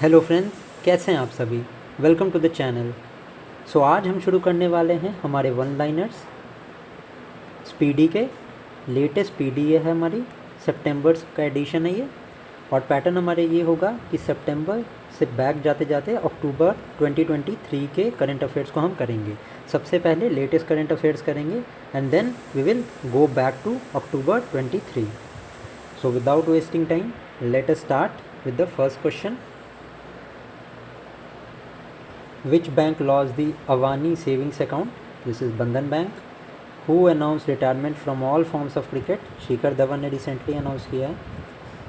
Hello friends, कैसे हैं आप सभी। Welcome to the channel. आज हम शुरू करने वाले हैं हमारे वन लाइनर्स स्पीडी के लेटेस्ट पीडी। ये है हमारी सितंबर का एडिशन है ये। और पैटर्न हमारे ये होगा कि सितंबर से बैक जाते जाते अक्टूबर 2023 के करंट अफेयर्स को हम करेंगे। सबसे पहले लेटेस्ट करंट अफेयर्स करेंगे and then we will go back to October 23। So without wasting time let us start with the first question. Which bank launched the Avani savings account? This is Bandhan Bank. Who announced retirement from all forms of cricket? Shikhar Dhawan ने recently announce किया है।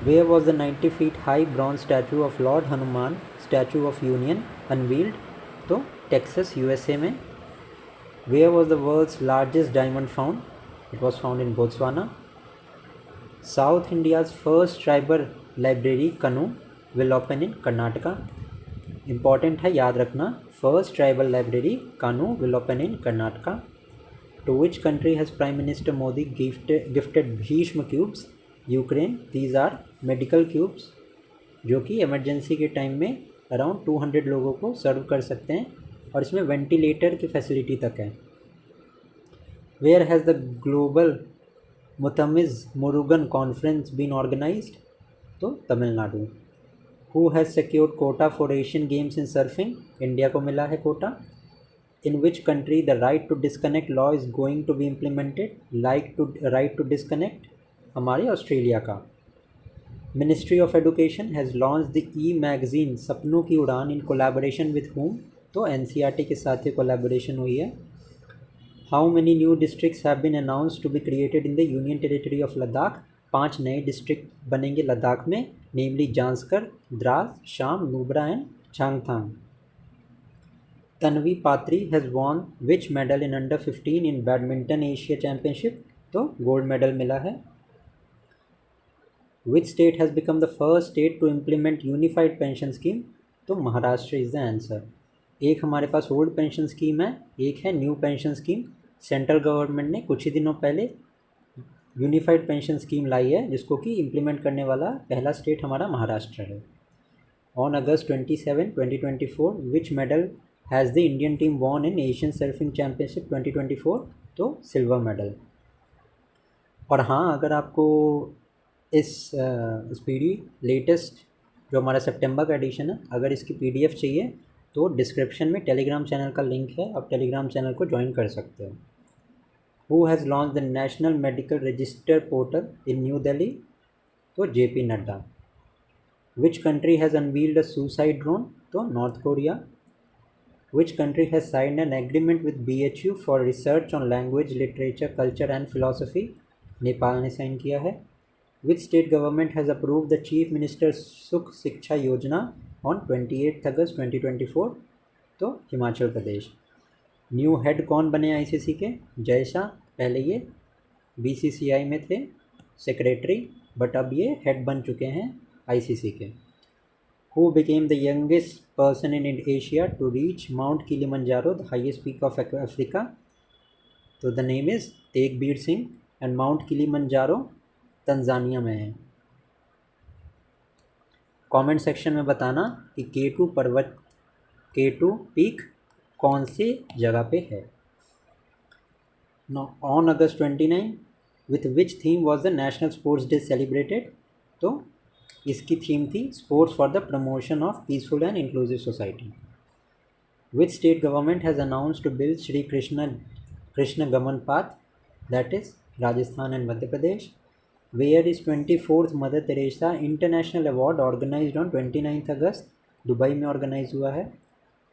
Where was the 90 feet high bronze statue of Lord Hanuman, Statue of Union, unveiled? तो Texas USA में। Where was the world's largest diamond found? It was found in Botswana. South India's first tribal library, Kanu, will open in Karnataka. Important है, याद रखना। First tribal library Kanu will open in Karnataka. To which country has prime minister Modi gifted Bhishm cubes? Ukraine. These are medical cubes जो कि emergency के time में around 200 लोगों को सर्व कर सकते हैं और इसमें वेंटिलेटर की फैसिलिटी तक है। Where has the global Muthamizh Murugan conference been organised? तो Tamil Nadu. Who has secured quota for Asian Games in surfing? India को मिला है quota. In which country the right to disconnect law is going to be implemented? Right to disconnect हमारे Australia का। Ministry of Education has launched the e-magazine सपनों की उड़ान in collaboration with whom? तो NCERT के साथ ये कोलैबोरेशन हुई है। How many new districts have been announced to be created in the Union Territory of Ladakh? 5 नए डिस्ट्रिक्ट बनेंगे लद्दाख में, नेमली Zanskar, Dras, Sham, Nubra and Changthang. Tanvi Patri has won which medal in under 15 in badminton Asia championship? तो गोल्ड मेडल मिला है। Which state has become the first state to implement unified pension scheme? तो Maharashtra is the answer. एक हमारे पास old pension scheme है, एक है new pension scheme. Central government ने कुछ ही दिनों पहले यूनिफाइड पेंशन स्कीम लाई है जिसको कि इम्प्लीमेंट करने वाला पहला स्टेट हमारा महाराष्ट्र है। On August 27, 2024 which medal has the Indian team won in Asian surfing championship 2024? तो सिल्वर मेडल। और हाँ, अगर आपको इस स्पीडी लेटेस्ट जो हमारा सितंबर का एडिशन है, अगर इसकी PDF चाहिए तो डिस्क्रिप्शन में टेलीग्राम चैनल का लिंक है, आप टेलीग्राम चैनल को ज्वाइन कर सकते हो। Who has launched the National Medical Register portal in New Delhi? तो JP Nadda. Which country has unveiled a suicide drone? तो North Korea. Which country has signed an agreement with BHU for research on language, literature, culture and philosophy? Nepal ने sign किया है। Which state government has approved the Chief Minister सुख शिक्षा योजना on 28 अगस्त 2024? तो Himachal Pradesh. New head कौन बने ICC के? जय शाह। पहले ये BCCI में थे सेक्रेटरी, बट अब ये हेड बन चुके हैं ICC के। Who became the youngest person in Asia to reach Mount Kilimanjaro, the highest peak of Africa? तो the name is Tegbir Singh and Mount Kilimanjaro Tanzania में है। कमेंट सेक्शन में बताना कि K2 पीक कौन सी जगह पे है। Now, on August 29, with which theme was the National Sports Day celebrated? तो इसकी थीम थी sports for the promotion of peaceful and inclusive society. Which state government has announced to build Shri Krishna Gaman Path? That is Rajasthan and Madhya Pradesh. Where is 24th Mother Teresa International Award organized on 29th August? Dubai में organise हुआ है।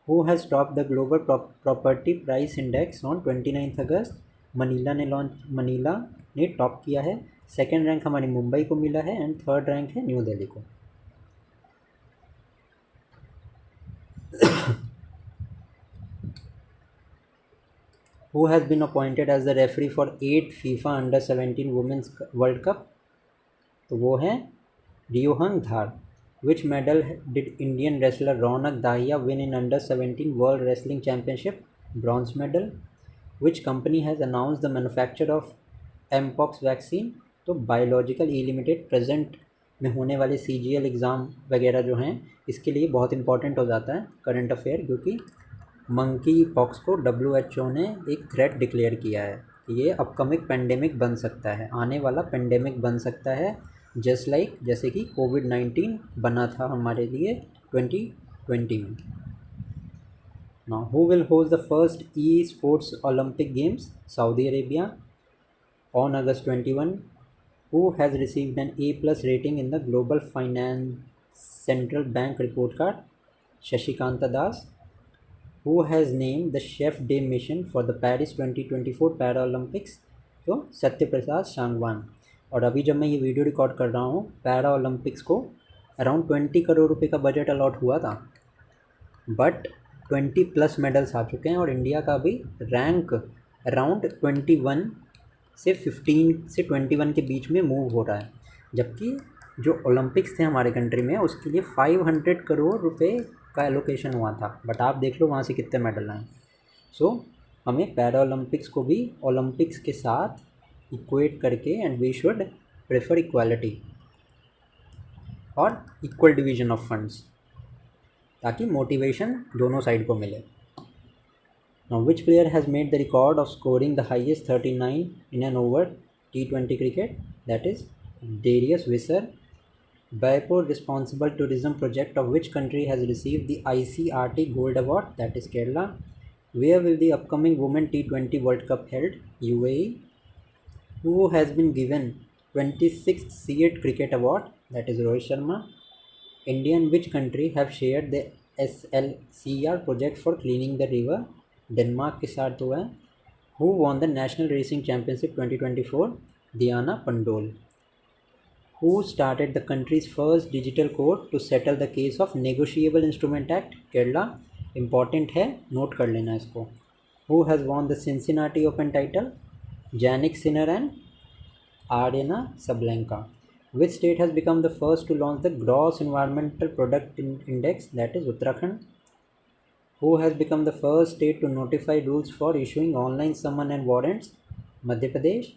Who has topped the global property price index on 29th August? Manila ने top किया है। Second rank हमारी मुंबई को मिला है एंड थर्ड रैंक है न्यू दिल्ली को। Who has been appointed as the referee for 8 FIFA Under-17 Women's World Cup? तो वो है रियोहंग धार। Which medal did Indian wrestler Raunak Dahiya win in Under-17 World Wrestling Championship? Bronze medal. Which company has announced the manufacture of Mpox vaccine? तो biological ई limited present में होने वाले CGL exam वगैरह जो हैं इसके लिए बहुत इंपॉर्टेंट हो जाता है करंट अफेयर, क्योंकि मंकी पॉक्स को WHO ने एक थ्रेट डिक्लेयर किया है कि ये अपकमिंग पेंडेमिक बन सकता है, आने वाला पेंडेमिक बन सकता है, जैसे कि कोविड-19 बना था हमारे लिए 2020 में। Now, who will host the first e-sports Olympic Games? Saudi Arabia on August 21. Who has received an A+ rating in the Global Finance Central Bank report card? Shashikanta Das. Who has named the chef de mission for the Paris 2024 Paralympics? तो सत्य प्रसाद सांगवान। और अभी जब मैं ये video record कर रहा हूँ, पैरा ओलंपिक्स को अराउंड 20 करोड़ रुपए का बजट अलॉट हुआ था, बट 20+ मेडल्स आ चुके हैं और इंडिया का भी रैंक अराउंड 21 से 15 से 21 के बीच में मूव हो रहा है, जबकि जो ओलंपिक्स थे हमारे कंट्री में उसके लिए 500 करोड़ रुपए का एलोकेशन हुआ था, बट आप देख लो वहाँ से कितने मेडल आए। सो हमें पैरा ओलंपिक्स को भी ओलंपिक्स के साथ इक्वेट करके and we should prefer equality और इक्वल डिवीजन ऑफ फंड्स, ताकि मोटिवेशन दोनों साइड को मिले। Now, which player has made the record of scoring the highest 39 in an over T20 cricket? That is Darius Visser. Baipur Responsible Tourism Project of which country has received the ICRT Gold Award? That is Kerala. Where will the upcoming Women T20 World Cup held? UAE. Who has been given 26th C8 Cricket Award? That is Rohit Sharma. India and which country have shared the SLCR project for cleaning the river? Denmark के साथ हुआ है। Who won the national racing championship 2024? Diana Pundole. Who started the country's first digital court to settle the case of negotiable instrument act? Kerala. Important है, नोट कर लेना इसको। Who has won the Cincinnati open title? Jannik Sinner and Aryna Sabalenka. Which state has become the first to launch the gross environmental product index? That is Uttarakhand. Who has become the first state to notify rules for issuing online summon and warrants? Madhya Pradesh.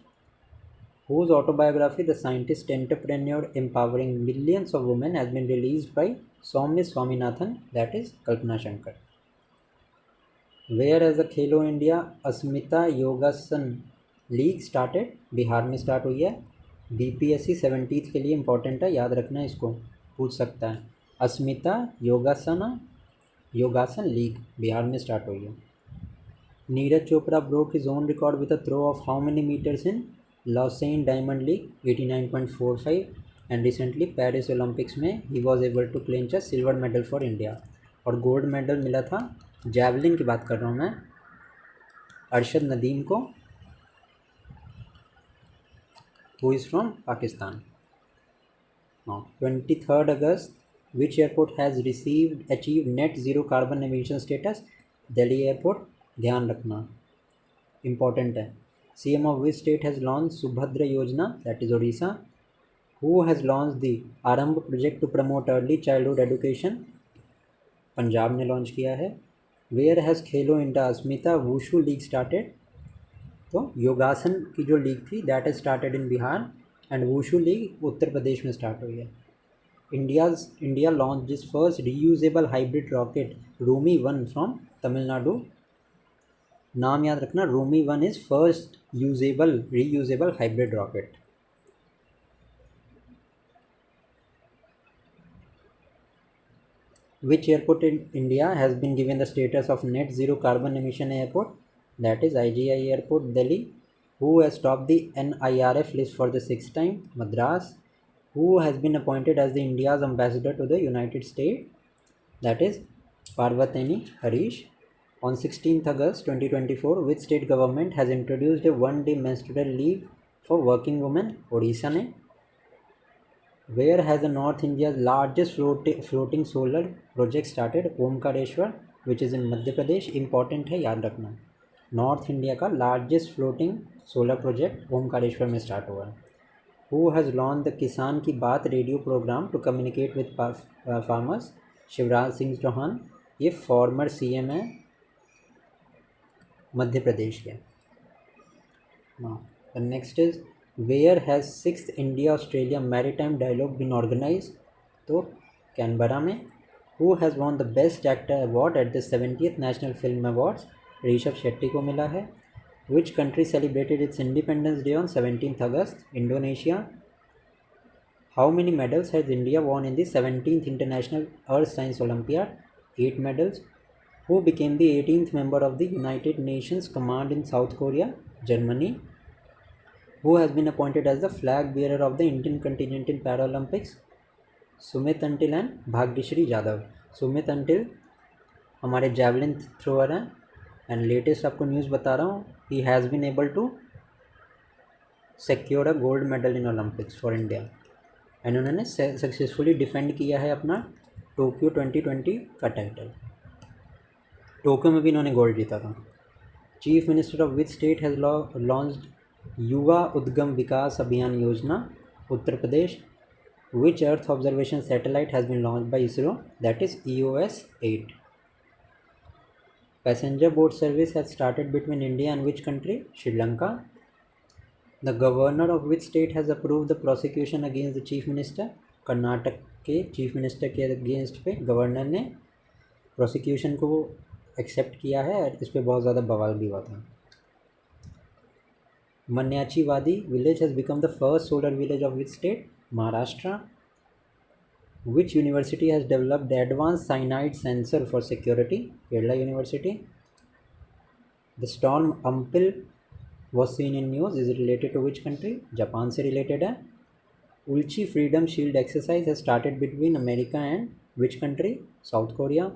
Whose autobiography, The Scientist Entrepreneur Empowering Millions of Women, has been released by Soumya Swaminathan? That is Kalpana Shankar. Where has the Khelo India Asmita Yogasan League started? Bihar में start हुई है। BPSC 70th के लिए important है, याद रखना, इसको पूछ सकता है। अस्मिता योगासन लीग बिहार में स्टार्ट हुई है। Neeraj Chopra broke his own record with a throw of how many metres in Lausanne Diamond League? 89.45। And recently Paris Olympics में he was able to clinch a silver medal for India. और gold medal मिला था, javelin की बात कर रहा हूँ मैं, अरशद नदीम को, who is from Pakistan. 23 August Which airport has achieved net zero carbon emission status? Delhi airport। ध्यान रखना, important है। CM of which state has launched Subhadra Yojana? That is Odisha. Who has launched the Arambh project to promote early childhood education? Punjab ने launch किया है। Where has Khelo India Asmita wushu league started? तो योगासन की जो league थी that is started in Bihar and wushu league Uttar Pradesh में start हुई है। India launched its first reusable hybrid rocket Rumi 1 from Tamil Nadu. नाम याद रखना, Rumi 1 is first reusable hybrid rocket. Which airport in India has been given the status of net zero carbon emission airport? That is IGI Airport, Delhi. Who has topped the NIRF list for the 6th time? Madras. Who has been appointed as the India's ambassador to the United States? That is Parvatini Harish. On 16th August 2024, which state government has introduced a one-day menstrual leave for working women? Odisha ने। Where has the North India's largest floating solar project started? Omkareshwar, which is in Madhya Pradesh. Important है, याद रखना। North India का largest floating solar project Omkareshwar में start हुआ है। Who has launched the Kisan ki Baat radio programme to communicate with farmers? Shivraj Singh Chouhan. ये former CM है मध्य प्रदेश के। The next is where has sixth India Australia maritime dialogue been organise, तो Canberra में। Who has won the best actor award at the 70th national film awards, Rishabh Shetty को मिला है। Which country celebrated its independence day on 17th August, Indonesia. How many medals has India won in the 17th international earth science olympiad, 8 medals. Who became the 18th member of the United Nations Command in South Korea, Germany? Who has been appointed as the flag bearer of the Indian contingent in Paralympics? Sumit Antil and Bhagyashree Yadav. Sumit Antil हमारे javelin thrower हैं and latest आपको news बता रहा हूँ, he has been able to secure a gold medal in Olympics for India and उन्होंने successfully defend किया है अपना टोक्यो 2020 का टाइटल। टोक्यो में भी इन्होंने गोल्ड जीता था। Chief minister of which state has launched Yuva Udgam Vikas Abhiyan Yojana, Uttar Pradesh. Which earth observation satellite has been launch by ISRO, that is EOS 8। Passenger boat service has started between India and which country, Sri Lanka. The governor of which state has approved the prosecution against the chief minister, Karnataka के chief minister के against पे governor ने prosecution को accept किया है और इस पर बहुत ज़्यादा बवाल भी हुआ था। Manyachiwadi village has become the first solar village of which state, Maharashtra. Which university has developed advance cyanide sensor for security, Kerala university. The storm Ampil was seen in news, is related to which country, Japan से related है। Ulchi freedom shield exercise has started between America and which country, south Korea.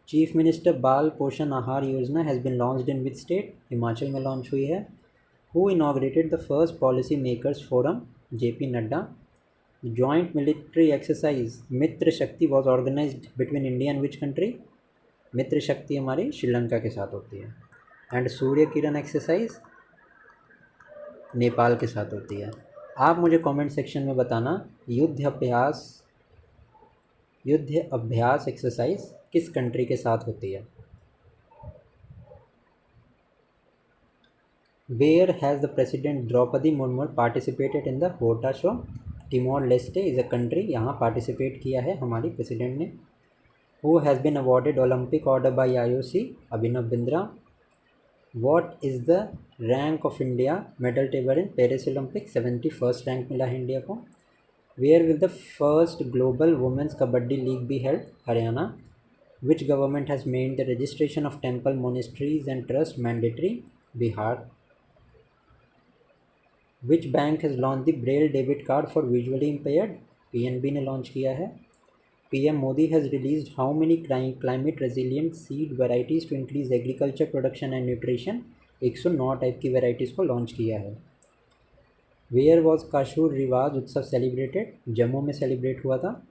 Chief minister Bal Poshan Aahar Yojana has been launched in which state, Himachal में launch हुई है। Who inaugurated the first policy makers forum, JP Nadda. Joint military exercise Mitra Shakti was organized between India and which country, Mitra Shakti हमारी श्रीलंका के साथ होती है। And Surya Kiran exercise Nepal के साथ होती है। आप मुझे कमेंट सेक्शन में बताना युद्ध अभ्यास एक्सरसाइज किस कंट्री के साथ होती है। Where has the president Droupadi Murmu participated in the Hota show, Timor Leste is a country, यहाँ पार्टिसिपेट किया है हमारी प्रेसिडेंट ने। Who has been awarded olympic order by IOC, Abhinav Bindra. What is the rank of India medal table in Paris olympic, 71st rank मिला है India को। Where will the first global women's kabaddi league be held, Haryana. Which government has made the registration of temple, monasteries and trust mandatory, Bihar. Which bank has launched the Braille debit card for visually impaired, PNB ने launch किया है। PM Modi has released how many climate resilient seed varieties to increase agriculture production and nutrition, 109 type की varieties को launch किया है। Where was काशूर रिवाज उत्सव celebrated, Jammu में सेलिब्रेट हुआ था।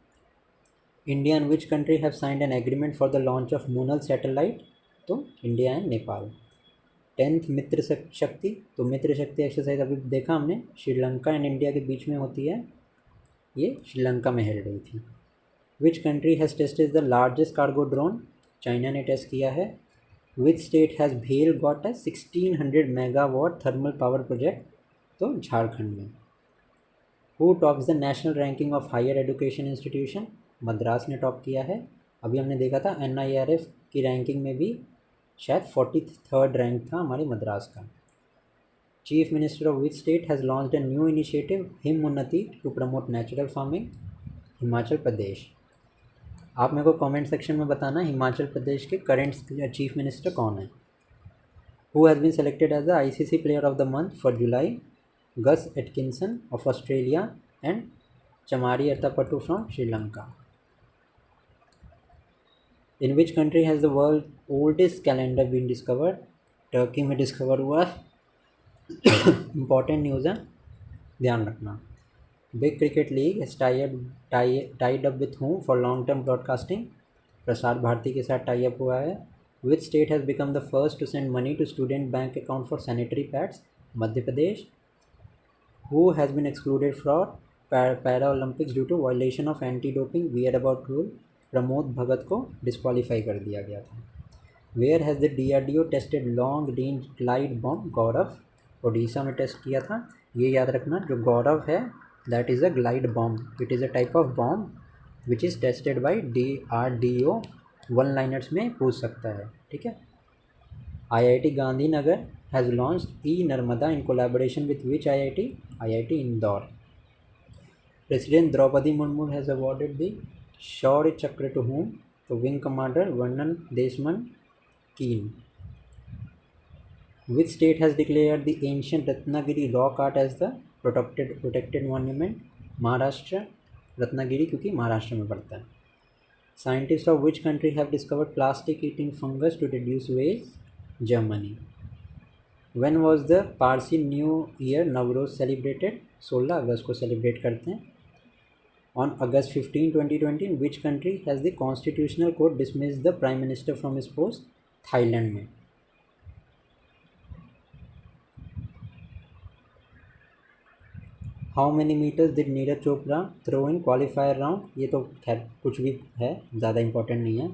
India and which country have signed an agreement for the launch of Munal satellite, तो India and Nepal. 10th Mitra Shakti, तो मित्र शक्ति एक्सरसाइज अभी देखा हमने श्रीलंका एंड इंडिया के बीच में होती है, ये श्रीलंका में हेल्ड रही थी। Which country has tested the largest cargo drone, China ने टेस्ट किया है। विच स्टेट हैज़ भेल got a 1600 megawatt thermal power project, तो झारखंड में। Who tops the national ranking of higher education institution, Madras ने टॉप किया है। अभी हमने देखा था NIRF की रैंकिंग में भी शायद 43rd रैंक था हमारे मद्रास का। Chief minister of which state has launched a new initiative Him Unnati to promote natural farming, Himachal Pradesh. आप मेरे को कमेंट सेक्शन में बताना हिमाचल प्रदेश के करंट चीफ मिनिस्टर कौन है। Who has been selected as the ICC player of the month for July, Gus Atkinson of Australia and Chamari Athapaththu from Sri Lanka. In which country has the world oldest calendar been discovered, Turkey में discover हुआ। Important news है, ध्यान रखना। Big cricket league has tied up with whom for long term broadcasting, Prasar Bharati के साथ tie up हुआ है। Which state has become the first to send money to student bank account for sanitary pads, Madhya Pradesh. Who has been excluded for para olympics due to violation of anti doping whereabouts rule, Pramod Bhagat को disqualify कर दिया गया था। Where has the DRDO tested long range glide bomb, Gaurav. Odisha में test किया था। ये याद रखना, जो गौरव है that is a glide bomb, it is a type of bomb which is tested by DRDO। One liners में पूछ सकता है, ठीक है। IIT Gandhinagar has launched E-Narmada in collaboration with which IIT? IIT Indore. President Draupadi Murmu has awarded the Shaurya Chakra to whom? To Wing Commander Vernon Desmond Keen. Which state has declared the ancient Ratnagiri rock art as the protected monument? Maharashtra. Ratnagiri क्योंकि महाराष्ट्र में पड़ता है। Scientists of which country have discovered plastic eating fungus to reduce waste? Germany. When was the Parsi New Year Navroz celebrated? 16 अगस्त को celebrate करते हैं। On August 15, 2020, in which country has the Constitutional Court dismissed the Prime Minister from his post? Thailand में। How many meters did Neeraj Chopra throw in qualifier round? ये तो खैर कुछ भी है, ज़्यादा इम्पोर्टेंट नहीं है।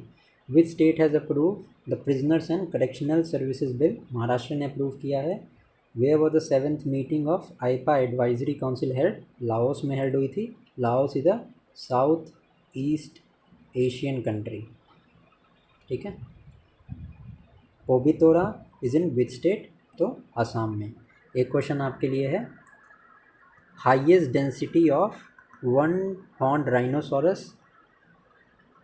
Which state has approved the Prisoners and Correctional Services Bill? Maharashtra ने अप्रूव किया है। Where was the 7th meeting of AIPA Advisory Council held? Laos में हेल्ड हुई थी। Laos is a south east Asian country, ठीक है। Pobitora is in which state? तो असम में। एक क्वेश्चन आपके लिए है, highest density of one horned rhinoceros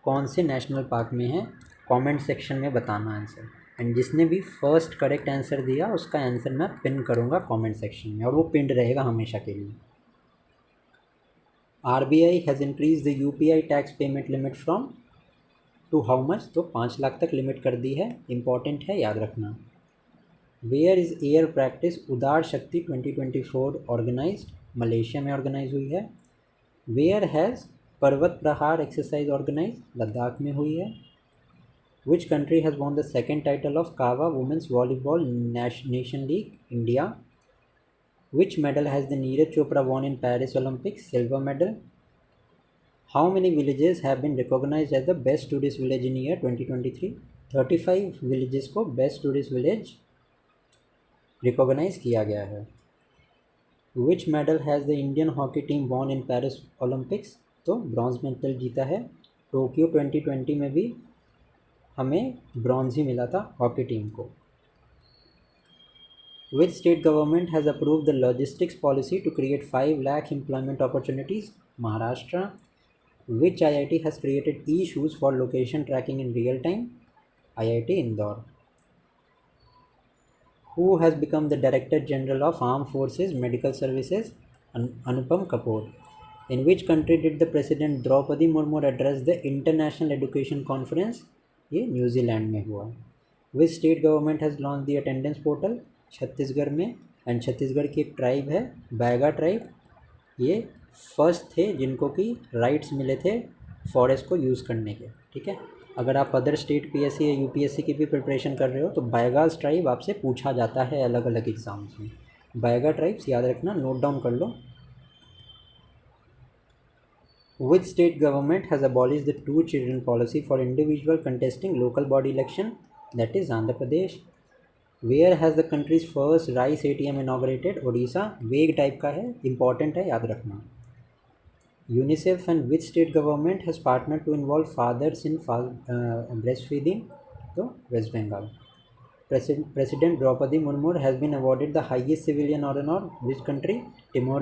कौन से नेशनल पार्क में है? कमेंट सेक्शन में बताना आंसर, एंड जिसने भी फर्स्ट करेक्ट आंसर दिया उसका आंसर मैं पिन करूँगा कमेंट सेक्शन में, और वो पिन रहेगा हमेशा के लिए। RBI has increase the UPI tax payment limit from to how much? तो 5 लाख तक लिमिट कर दी है, इंपॉर्टेंट है, याद रखना। वेयर इज़ एयर प्रैक्टिस उदार शक्ति 2024 ऑर्गेनाइज्ड? मलेशिया में ऑर्गेनाइज हुई है। वेयर हैज़ पर्वत प्रहार एक्सरसाइज ऑर्गेनाइज? लद्दाख में हुई है। Which country has won the second title of CAVA women's volleyball nation league? India. Which medal has the Neeraj Chopra won in Paris olympics? Silver medal. How many villages have been recognized as the best tourist village in year 2023? 35 villages को best tourist village recognize किया गया है। Which medal has the Indian hockey team won in Paris olympics? तो bronze medal जीता है। Tokyo 2020 में भी हमें ब्रॉन्ज ही मिला था हॉकी टीम को। Which state government has approved the logistics policy to create 5 lakh employment opportunities? Maharashtra. Which IIT has created e shoes for location tracking in real time? IIT Indore. Who has become the Director General of Armed Forces Medical Services? Anupam Kapoor. In which country did the President Draupadi Murmu address the International Education Conference? ये New Zealand में हुआ। Which state government has launched the attendance portal? Chhattisgarh में, and Chhattisgarh की एक tribe है Baiga tribe, ये first थे जिनको कि राइट्स मिले थे फॉरेस्ट को यूज़ करने के, ठीक है। अगर आप अदर स्टेट PSC या UPSC की भी प्रिपरेशन कर रहे हो तो बैगास ट्राइब आपसे पूछा जाता है अलग अलग एग्ज़ाम्स में। बैगा ट्राइब्स याद रखना, नोट डाउन कर लो। Which state government has abolish the 2 children policy for individual contesting local body election? That is Andhra Pradesh. Where has the country's first rice ATM inaugurated? Odisha. Veg type का है, इंपॉर्टेंट है, याद रखना। UNICEF and which state government has partnered to involve fathers in breastfeeding? तो West Bengal. President Draupadi Murmu has been awarded the highest civilian honor of which country? Timor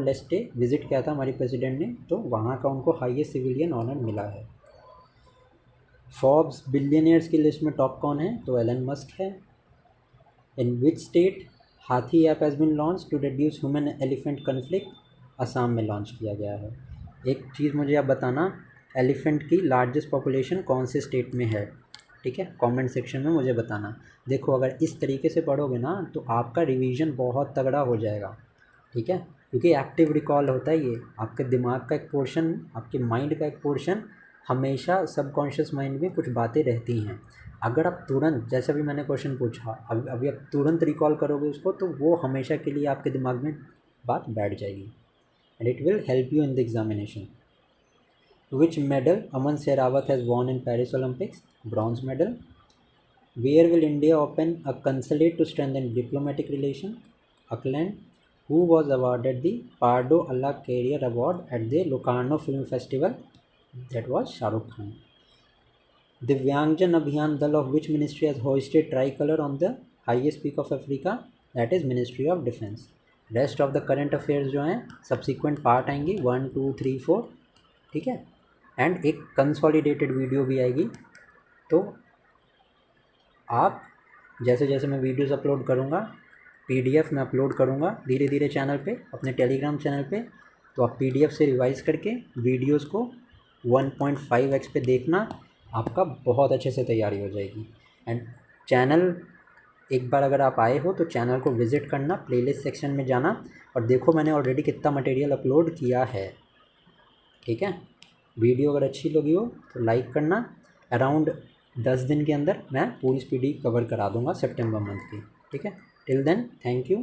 Leste visit किया था हमारी president ने, तो वहाँ का उनको highest civilian honour मिला है। फोर्ब्स बिलियनियर्स की लिस्ट में टॉप कौन है? तो एलन मस्क है। In which state Haathi app has been launch to reduce human elephant conflict? Assam में लॉन्च किया गया है। एक चीज़ मुझे आप बताना, एलिफेंट की लार्जेस्ट पॉपुलेशन कौन से स्टेट में है, ठीक है, कमेंट सेक्शन में मुझे बताना। देखो अगर इस तरीके से पढ़ोगे ना तो आपका रिवीजन बहुत तगड़ा हो जाएगा, ठीक है, क्योंकि एक्टिव रिकॉल होता है ये, आपके दिमाग का एक पोर्शन, आपके माइंड का एक पोर्शन, हमेशा सबकॉन्शियस माइंड में कुछ बातें रहती हैं। अगर आप तुरंत, जैसे भी मैंने क्वेश्चन पूछा, अभी आप तुरंत रिकॉल करोगे उसको तो वो हमेशा के लिए आपके दिमाग में बात बैठ जाएगी, and it will help you in the examination. Which medal Aman Sehrawat has won in Paris Olympics? Bronze medal. Where will India open a consulate to strengthen diplomatic relation? Auckland. Who was awarded the Pardo alla Career Award at the Locarno Film Festival? That was Shah Rukh Khan. Divyangjan Abhiyan Dal of which ministry has hoisted tricolor on the highest peak of Africa? That is Ministry of Defence. Rest of the current affairs जो हैं subsequent part आएंगी 1 2 3 4, ठीक है, and एक consolidated video भी आएगी। तो आप जैसे जैसे मैं वीडियोस अपलोड करूँगा, पीडीएफ मैं अपलोड करूँगा धीरे धीरे चैनल पे, अपने टेलीग्राम चैनल पे, तो आप पीडीएफ से रिवाइज करके वीडियोस को 1.5x पे देखना, आपका बहुत अच्छे से तैयारी हो जाएगी। एंड चैनल एक बार अगर आप आए हो तो चैनल को विज़िट करना, प्लेलिस्ट सेक्शन में जाना और देखो मैंने ऑलरेडी कितना मटेरियल अपलोड किया है, ठीक है। वीडियो अगर अच्छी लगी हो तो लाइक करना। अराउंड 10 दिन के अंदर मैं पूरी स्पीडी कवर करा दूंगा सितंबर मंथ की, ठीक है। Till then thank you,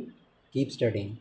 keep studying.